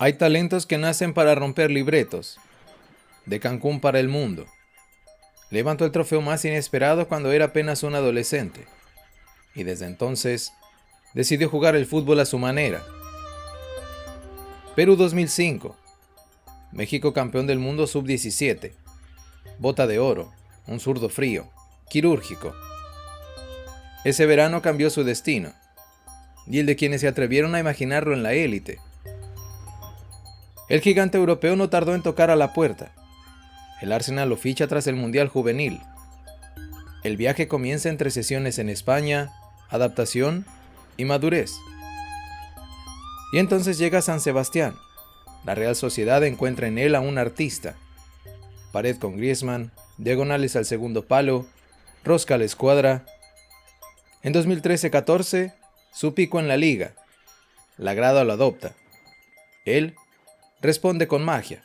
Hay talentos que nacen para romper libretos. De Cancún para el mundo. Levantó el trofeo más inesperado cuando era apenas un adolescente. Y desde entonces, decidió jugar el fútbol a su manera. Perú 2005. México campeón del mundo sub-17. Bota de oro. Un zurdo frío. Quirúrgico. Ese verano cambió su destino. Y el de quienes se atrevieron a imaginarlo en la élite. El gigante europeo no tardó en tocar a la puerta. El Arsenal lo ficha tras el Mundial Juvenil. El viaje comienza entre sesiones en España, adaptación y madurez. Y entonces llega a San Sebastián. La Real Sociedad encuentra en él a un artista. Pared con Griezmann, diagonales al segundo palo, rosca a la escuadra. En 2013-14, su pico en la liga. La grada lo adopta. Él responde con magia.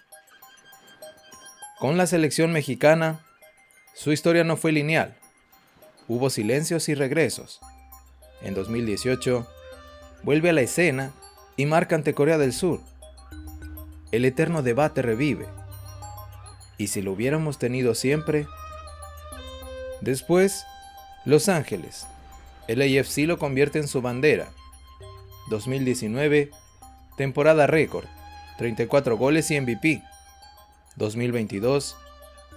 Con la selección mexicana, su historia no fue lineal. Hubo silencios y regresos. En 2018, vuelve a la escena y marca ante Corea del Sur. El eterno debate revive. ¿Y si lo hubiéramos tenido siempre? Después, Los Ángeles. El LAFC lo convierte en su bandera. 2019, temporada récord, 34 goles y MVP. 2022,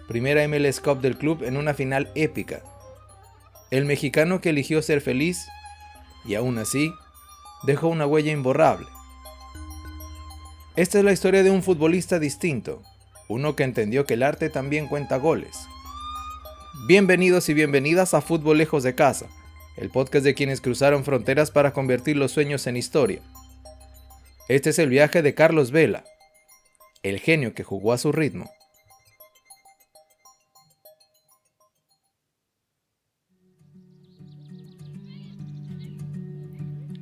primera MLS Cup del club en una final épica. El mexicano que eligió ser feliz y aún así dejó una huella imborrable. Esta es la historia de un futbolista distinto, uno que entendió que el arte también cuenta goles. Bienvenidos y bienvenidas a Fútbol Lejos de Casa, el podcast de quienes cruzaron fronteras para convertir los sueños en historia. Este es el viaje de Carlos Vela, el genio que jugó a su ritmo.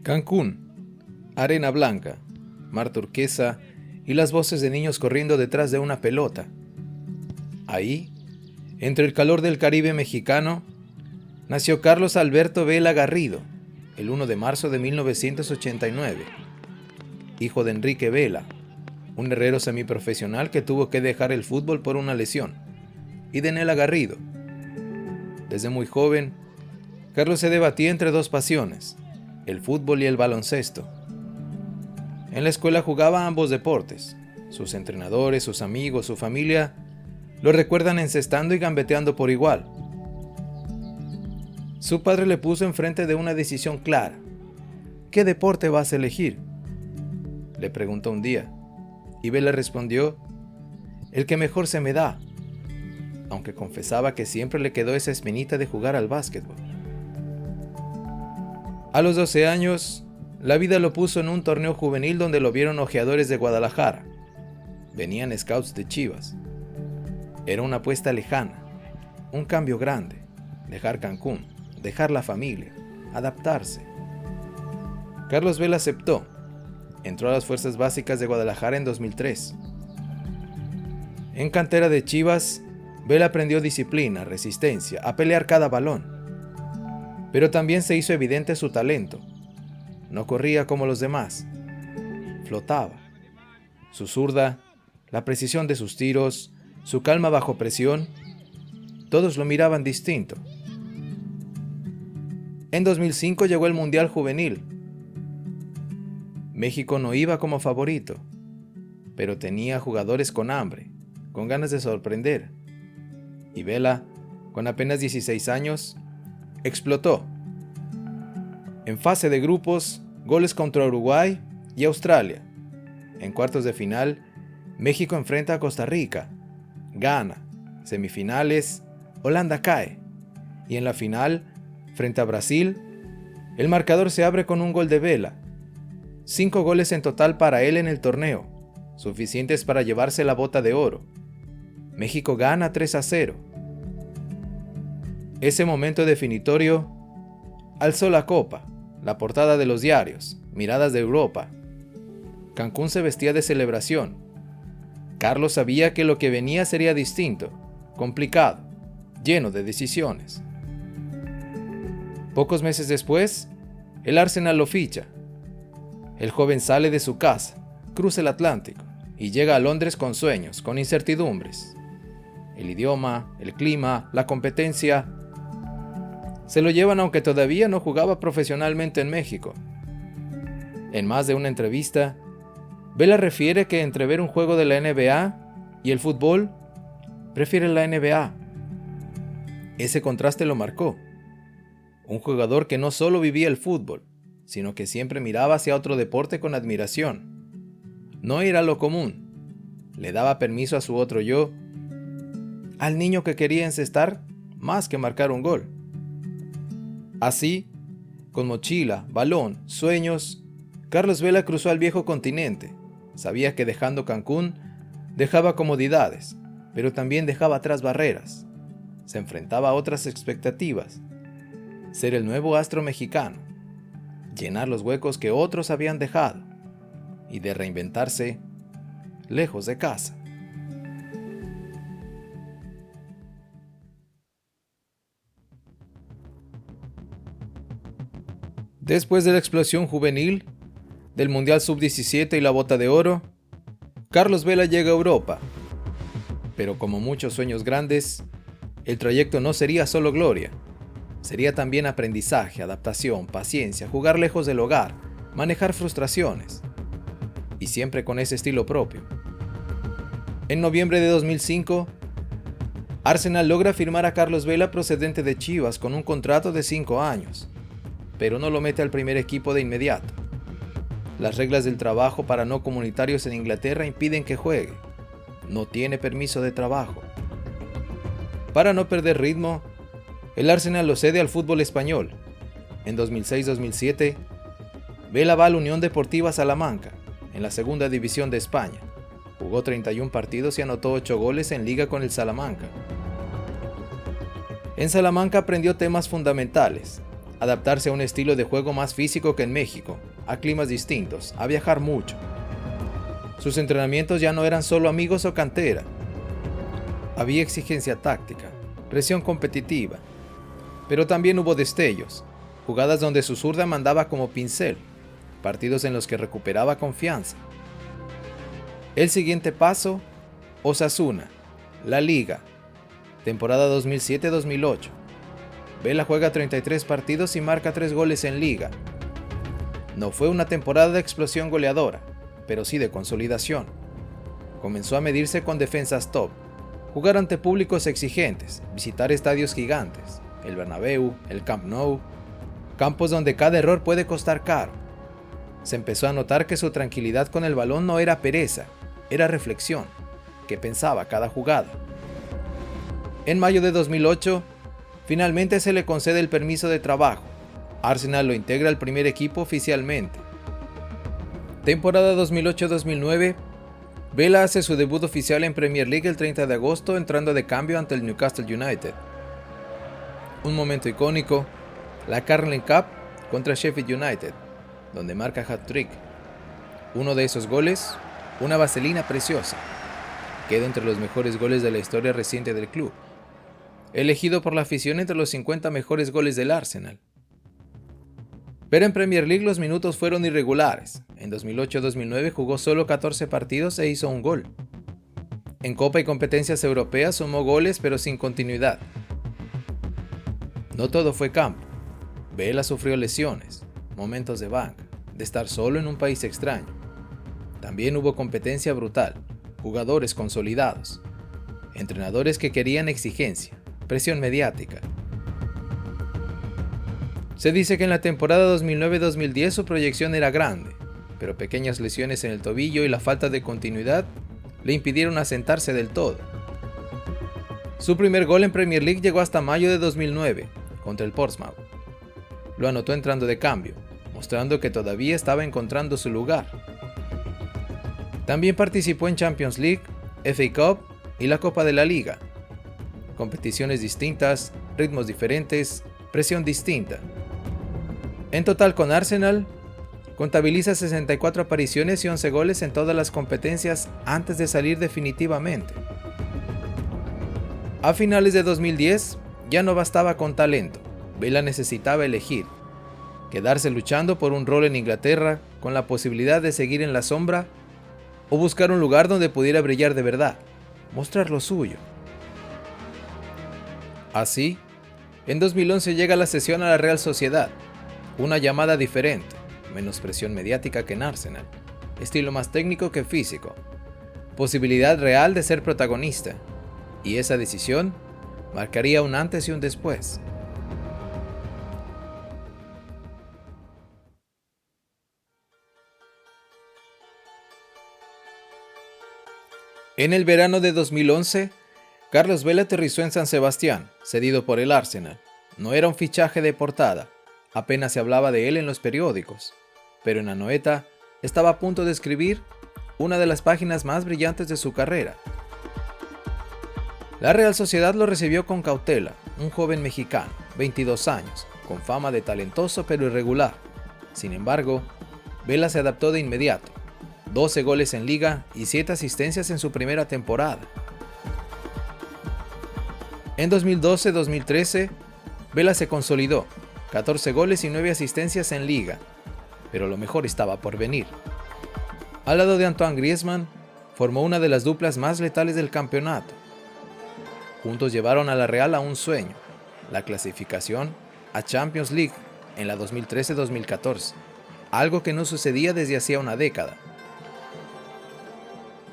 Cancún, arena blanca, mar turquesa y las voces de niños corriendo detrás de una pelota. Ahí, entre el calor del Caribe mexicano, nació Carlos Alberto Vela Garrido, el 1 de marzo de 1989, hijo de Enrique Vela, un herrero semiprofesional que tuvo que dejar el fútbol por una lesión, y de Nela Garrido. Desde muy joven, Carlos se debatía entre dos pasiones, el fútbol y el baloncesto. En la escuela jugaba ambos deportes. Sus entrenadores, sus amigos, su familia lo recuerdan encestando y gambeteando por igual. Su padre le puso enfrente de una decisión clara. ¿Qué deporte vas a elegir?, le preguntó un día. Y Vela respondió, el que mejor se me da, aunque confesaba que siempre le quedó esa espinita de jugar al básquetbol. A los 12 años, la vida lo puso en un torneo juvenil donde lo vieron ojeadores de Guadalajara. Venían scouts de Chivas. Era una apuesta lejana, un cambio grande, dejar Cancún, dejar la familia, adaptarse. Carlos Vela aceptó. Entró a las Fuerzas Básicas de Guadalajara en 2003. En cantera de Chivas, Vela aprendió disciplina, resistencia, a pelear cada balón. Pero también se hizo evidente su talento. No corría como los demás. Flotaba. Su zurda, la precisión de sus tiros, su calma bajo presión, todos lo miraban distinto. En 2005 llegó el Mundial Juvenil. México no iba como favorito, pero tenía jugadores con hambre, con ganas de sorprender. Y Vela, con apenas 16 años, explotó. En fase de grupos, goles contra Uruguay y Australia. En cuartos de final, México enfrenta a Costa Rica, gana. Semifinales, Holanda cae. Y en la final, frente a Brasil, el marcador se abre con un gol de Vela. 5 goles en total para él en el torneo, suficientes para llevarse la bota de oro. México gana 3-0. Ese momento definitorio alzó la copa, la portada de los diarios, miradas de Europa. Cancún se vestía de celebración. Carlos sabía que lo que venía sería distinto, complicado, lleno de decisiones. Pocos meses después, el Arsenal lo ficha. El joven sale de su casa, cruza el Atlántico y llega a Londres con sueños, con incertidumbres. El idioma, el clima, la competencia se lo llevan aunque todavía no jugaba profesionalmente en México. En más de una entrevista, Vela refiere que entre ver un juego de la NBA y el fútbol, prefiere la NBA. Ese contraste lo marcó. Un jugador que no solo vivía el fútbol, sino que siempre miraba hacia otro deporte con admiración. No era lo común. Le daba permiso a su otro yo, al niño que quería encestar más que marcar un gol. Así, con mochila, balón, sueños, Carlos Vela cruzó al viejo continente. Sabía que dejando Cancún, dejaba comodidades, pero también dejaba atrás barreras. Se enfrentaba a otras expectativas. Ser el nuevo astro mexicano, llenar los huecos que otros habían dejado y de reinventarse lejos de casa. Después de la explosión juvenil, del Mundial Sub-17 y la Bota de Oro, Carlos Vela llega a Europa. Pero como muchos sueños grandes, el trayecto no sería solo gloria. Sería también aprendizaje, adaptación, paciencia, jugar lejos del hogar, manejar frustraciones. Y siempre con ese estilo propio. En noviembre de 2005, Arsenal logra firmar a Carlos Vela procedente de Chivas con un contrato de 5 años, pero no lo mete al primer equipo de inmediato. Las reglas del trabajo para no comunitarios en Inglaterra impiden que juegue. No tiene permiso de trabajo. Para no perder ritmo, el Arsenal lo cede al fútbol español. En 2006-2007, Vela va a la Unión Deportiva Salamanca, en la segunda división de España. Jugó 31 partidos y anotó 8 goles en liga con el Salamanca. En Salamanca aprendió temas fundamentales: adaptarse a un estilo de juego más físico que en México, a climas distintos, a viajar mucho. Sus entrenamientos ya no eran solo amigos o cantera. Había exigencia táctica, presión competitiva, pero también hubo destellos, jugadas donde su zurda mandaba como pincel, partidos en los que recuperaba confianza. El siguiente paso, Osasuna, La Liga, temporada 2007-2008. Vela juega 33 partidos y marca 3 goles en Liga. No fue una temporada de explosión goleadora, pero sí de consolidación. Comenzó a medirse con defensas top, jugar ante públicos exigentes, visitar estadios gigantes, el Bernabéu, el Camp Nou, campos donde cada error puede costar caro. Se empezó a notar que su tranquilidad con el balón no era pereza, era reflexión, que pensaba cada jugada. En mayo de 2008, finalmente se le concede el permiso de trabajo. Arsenal lo integra al primer equipo oficialmente. Temporada 2008-2009, Vela hace su debut oficial en Premier League el 30 de agosto, entrando de cambio ante el Newcastle United. Un momento icónico, la Carling Cup contra Sheffield United, donde marca hat-trick. Uno de esos goles, una vaselina preciosa, queda entre los mejores goles de la historia reciente del club, elegido por la afición entre los 50 mejores goles del Arsenal. Pero en Premier League los minutos fueron irregulares. En 2008-2009 jugó solo 14 partidos e hizo un gol. En Copa y competencias europeas sumó goles pero sin continuidad. No todo fue campo. Vela sufrió lesiones, momentos de banca, de estar solo en un país extraño. También hubo competencia brutal, jugadores consolidados, entrenadores que querían exigencia, presión mediática. Se dice que en la temporada 2009-2010 su proyección era grande, pero pequeñas lesiones en el tobillo y la falta de continuidad le impidieron asentarse del todo. Su primer gol en Premier League llegó hasta mayo de 2009, contra el Portsmouth. Lo anotó entrando de cambio, mostrando que todavía estaba encontrando su lugar. También participó en Champions League, FA Cup y la Copa de la Liga. Competiciones distintas, ritmos diferentes, presión distinta. En total con Arsenal, contabiliza 64 apariciones y 11 goles en todas las competencias antes de salir definitivamente. A finales de 2010, ya no bastaba con talento. Vela necesitaba elegir, quedarse luchando por un rol en Inglaterra con la posibilidad de seguir en la sombra o buscar un lugar donde pudiera brillar de verdad, mostrar lo suyo. Así, en 2011 llega la cesión a la Real Sociedad, una llamada diferente, menos presión mediática que en Arsenal, estilo más técnico que físico, posibilidad real de ser protagonista, y esa decisión marcaría un antes y un después. En el verano de 2011, Carlos Vela aterrizó en San Sebastián, cedido por el Arsenal. No era un fichaje de portada, apenas se hablaba de él en los periódicos, pero en Anoeta estaba a punto de escribir una de las páginas más brillantes de su carrera. La Real Sociedad lo recibió con cautela, un joven mexicano, 22 años, con fama de talentoso pero irregular. Sin embargo, Vela se adaptó de inmediato. 12 goles en liga y 7 asistencias en su primera temporada. En 2012-2013, Vela se consolidó, 14 goles y 9 asistencias en liga, pero lo mejor estaba por venir. Al lado de Antoine Griezmann, formó una de las duplas más letales del campeonato. Juntos llevaron a la Real a un sueño, la clasificación a Champions League en la 2013-2014, algo que no sucedía desde hacía una década.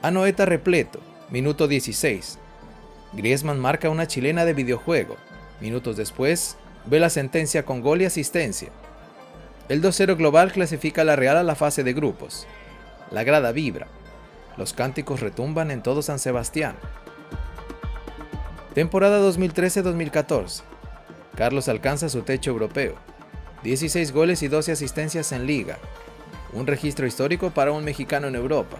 Anoeta repleto, minuto 16. Griezmann marca una chilena de videojuego. Minutos después, ve la sentencia con gol y asistencia. El 2-0 global clasifica a la Real a la fase de grupos. La grada vibra. Los cánticos retumban en todo San Sebastián. Temporada 2013-2014. Carlos alcanza su techo europeo. 16 goles y 12 asistencias en liga. Un registro histórico para un mexicano en Europa.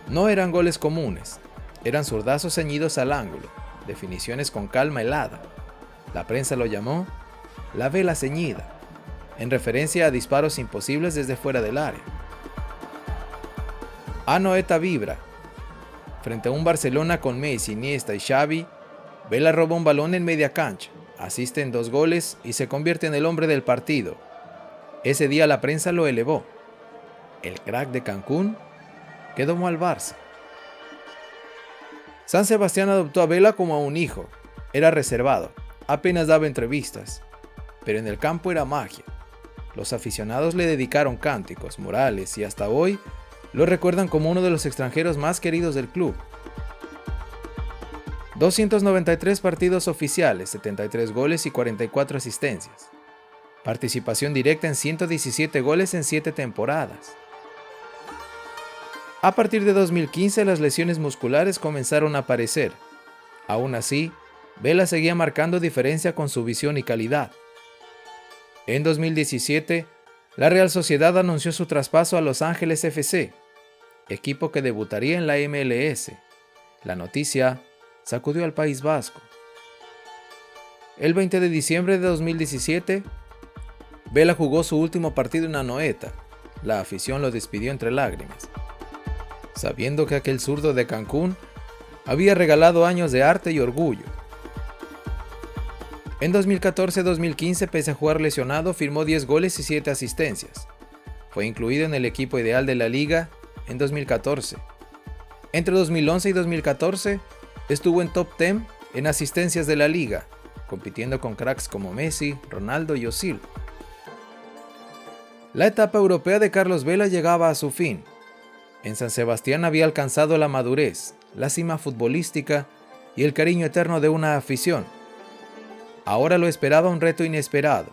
No eran goles comunes, eran zurdazos ceñidos al ángulo, definiciones con calma helada. La prensa lo llamó la vela ceñida, en referencia a disparos imposibles desde fuera del área. Anoeta vibra. Frente a un Barcelona con Messi, Iniesta y Xavi, Vela roba un balón en media cancha, asiste en 2 goles y se convierte en el hombre del partido. Ese día la prensa lo elevó. El crack de Cancún que domó al Barça. San Sebastián adoptó a Vela como a un hijo. Era reservado, apenas daba entrevistas, pero en el campo era magia. Los aficionados le dedicaron cánticos, murales y hasta hoy lo recuerdan como uno de los extranjeros más queridos del club. 293 partidos oficiales, 73 goles y 44 asistencias. Participación directa en 117 goles en 7 temporadas. A partir de 2015 las lesiones musculares comenzaron a aparecer. Aún así, Vela seguía marcando diferencia con su visión y calidad. En 2017, la Real Sociedad anunció su traspaso a Los Ángeles FC, equipo que debutaría en la MLS. La noticia sacudió al País Vasco. El 20 de diciembre de 2017, Vela jugó su último partido en Anoeta. La afición lo despidió entre lágrimas, sabiendo que aquel zurdo de Cancún había regalado años de arte y orgullo. En 2014-2015, pese a jugar lesionado, firmó 10 goles y 7 asistencias. Fue incluido en el equipo ideal de la liga en 2014. Entre 2011 y 2014, estuvo en top 10 en asistencias de la liga, compitiendo con cracks como Messi, Ronaldo y Özil. La etapa europea de Carlos Vela llegaba a su fin. En San Sebastián había alcanzado la madurez, la cima futbolística y el cariño eterno de una afición. Ahora lo esperaba un reto inesperado: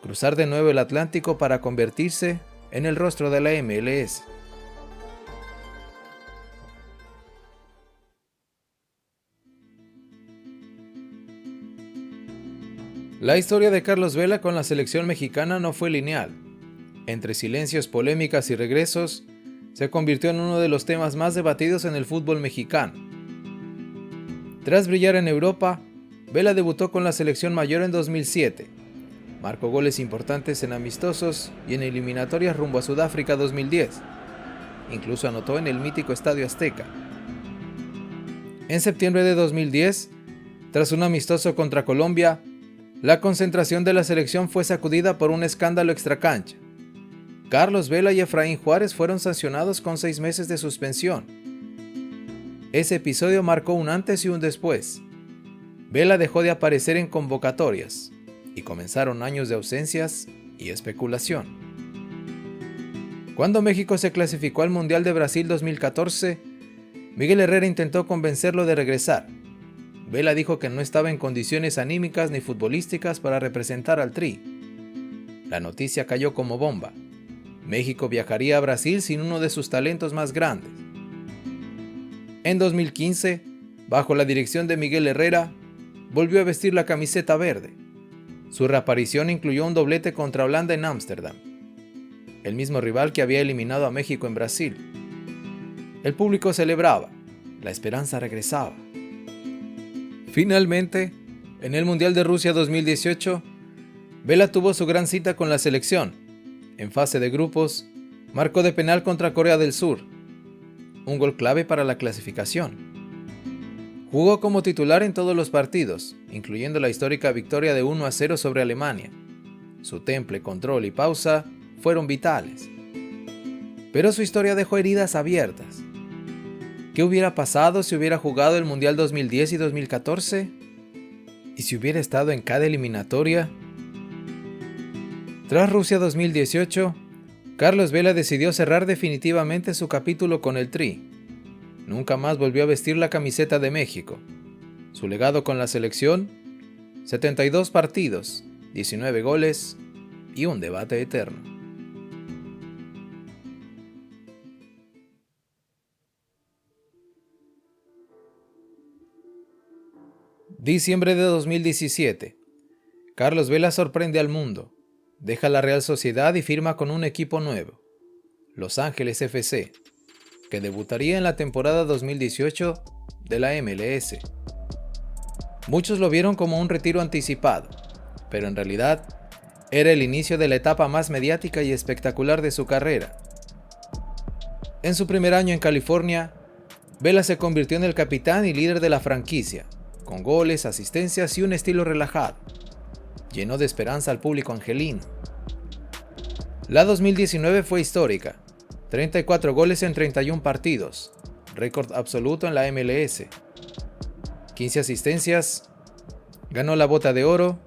cruzar de nuevo el Atlántico para convertirse en el rostro de la MLS. La historia de Carlos Vela con la selección mexicana no fue lineal. Entre silencios, polémicas y regresos, se convirtió en uno de los temas más debatidos en el fútbol mexicano. Tras brillar en Europa, Vela debutó con la selección mayor en 2007. Marcó goles importantes en amistosos y en eliminatorias rumbo a Sudáfrica 2010. Incluso anotó en el mítico Estadio Azteca. En septiembre de 2010, tras un amistoso contra Colombia, la concentración de la selección fue sacudida por un escándalo extracancha. Carlos Vela y Efraín Juárez fueron sancionados con 6 meses de suspensión. Ese episodio marcó un antes y un después. Vela dejó de aparecer en convocatorias y comenzaron años de ausencias y especulación. Cuando México se clasificó al Mundial de Brasil 2014, Miguel Herrera intentó convencerlo de regresar. Vela dijo que no estaba en condiciones anímicas ni futbolísticas para representar al Tri. La noticia cayó como bomba. México viajaría a Brasil sin uno de sus talentos más grandes. En 2015, bajo la dirección de Miguel Herrera, volvió a vestir la camiseta verde. Su reaparición incluyó un doblete contra Holanda en Ámsterdam, el mismo rival que había eliminado a México en Brasil. El público celebraba, la esperanza regresaba. Finalmente, en el Mundial de Rusia 2018, Vela tuvo su gran cita con la selección. En fase de grupos, marcó de penal contra Corea del Sur, un gol clave para la clasificación. Jugó como titular en todos los partidos, incluyendo la histórica victoria de 1-0 sobre Alemania. Su temple, control y pausa fueron vitales. Pero su historia dejó heridas abiertas. ¿Qué hubiera pasado si hubiera jugado el Mundial 2010 y 2014? ¿Y si hubiera estado en cada eliminatoria? Tras Rusia 2018, Carlos Vela decidió cerrar definitivamente su capítulo con el Tri. Nunca más volvió a vestir la camiseta de México. Su legado con la selección: 72 partidos, 19 goles y un debate eterno. Diciembre de 2017. Carlos Vela sorprende al mundo. Deja la Real Sociedad y firma con un equipo nuevo, Los Ángeles FC, que debutaría en la temporada 2018 de la MLS. Muchos lo vieron como un retiro anticipado, pero en realidad era el inicio de la etapa más mediática y espectacular de su carrera. En su primer año en California, Vela se convirtió en el capitán y líder de la franquicia, con goles, asistencias y un estilo relajado. Llenó de esperanza al público angelino. La 2019 fue histórica. 34 goles en 31 partidos, récord absoluto en la MLS. 15 asistencias, ganó la Bota de Oro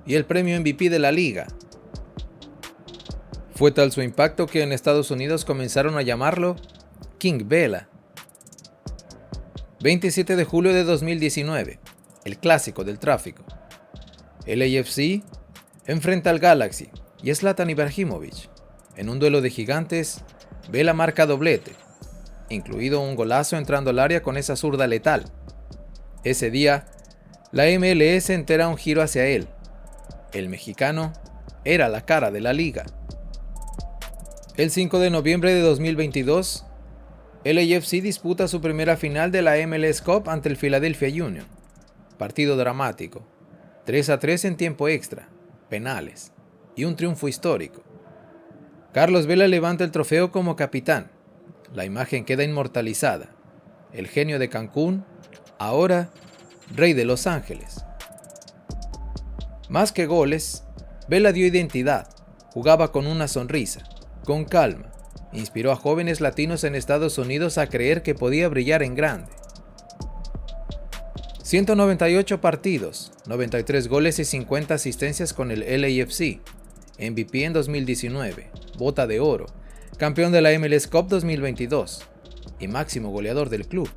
y el premio MVP de la liga. Fue tal su impacto que en Estados Unidos comenzaron a llamarlo King Vela. 27 de julio de 2019, el clásico del tráfico. El LAFC enfrenta al Galaxy y Zlatan Ibrahimovic. En un duelo de gigantes, Vela marca doblete, incluido un golazo entrando al área con esa zurda letal. Ese día, la MLS entera un giro hacia él. El mexicano era la cara de la liga. El 5 de noviembre de 2022, el LAFC disputa su primera final de la MLS Cup ante el Philadelphia Union. Partido dramático. 3-3 en tiempo extra, penales y un triunfo histórico. Carlos Vela levanta el trofeo como capitán. La imagen queda inmortalizada. El genio de Cancún, ahora rey de Los Ángeles. Más que goles, Vela dio identidad. Jugaba con una sonrisa, con calma. Inspiró a jóvenes latinos en Estados Unidos a creer que podía brillar en grande. 198 partidos, 93 goles y 50 asistencias con el LAFC, MVP en 2019, Bota de Oro, campeón de la MLS Cup 2022 y máximo goleador del club.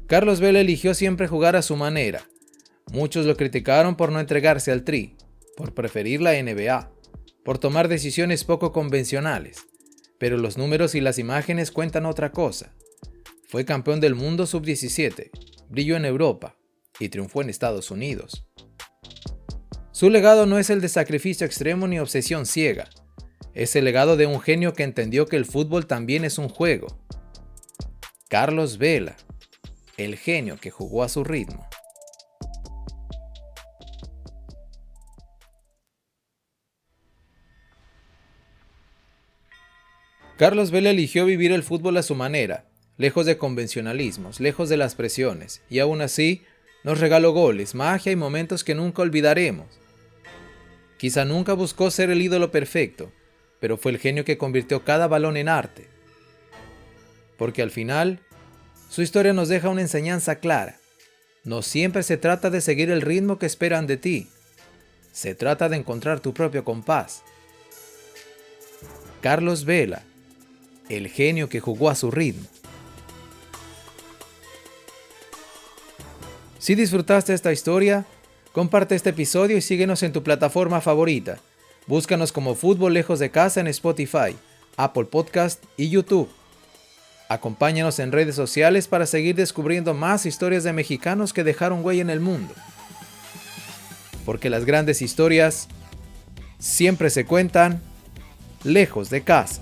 Carlos Vela eligió siempre jugar a su manera. Muchos lo criticaron por no entregarse al Tri, por preferir la NBA, por tomar decisiones poco convencionales, pero los números y las imágenes cuentan otra cosa. Fue campeón del mundo sub-17, brilló en Europa y triunfó en Estados Unidos. Su legado no es el de sacrificio extremo ni obsesión ciega. Es el legado de un genio que entendió que el fútbol también es un juego. Carlos Vela, el genio que jugó a su ritmo. Carlos Vela eligió vivir el fútbol a su manera, lejos de convencionalismos, lejos de las presiones, y aún así nos regaló goles, magia y momentos que nunca olvidaremos. Quizá nunca buscó ser el ídolo perfecto, pero fue el genio que convirtió cada balón en arte. Porque al final, su historia nos deja una enseñanza clara. No siempre se trata de seguir el ritmo que esperan de ti. Se trata de encontrar tu propio compás. Carlos Vela, el genio que jugó a su ritmo. Si disfrutaste esta historia, comparte este episodio y síguenos en tu plataforma favorita. Búscanos como Fútbol Lejos de Casa en Spotify, Apple Podcast y YouTube. Acompáñanos en redes sociales para seguir descubriendo más historias de mexicanos que dejaron huella en el mundo. Porque las grandes historias siempre se cuentan lejos de casa.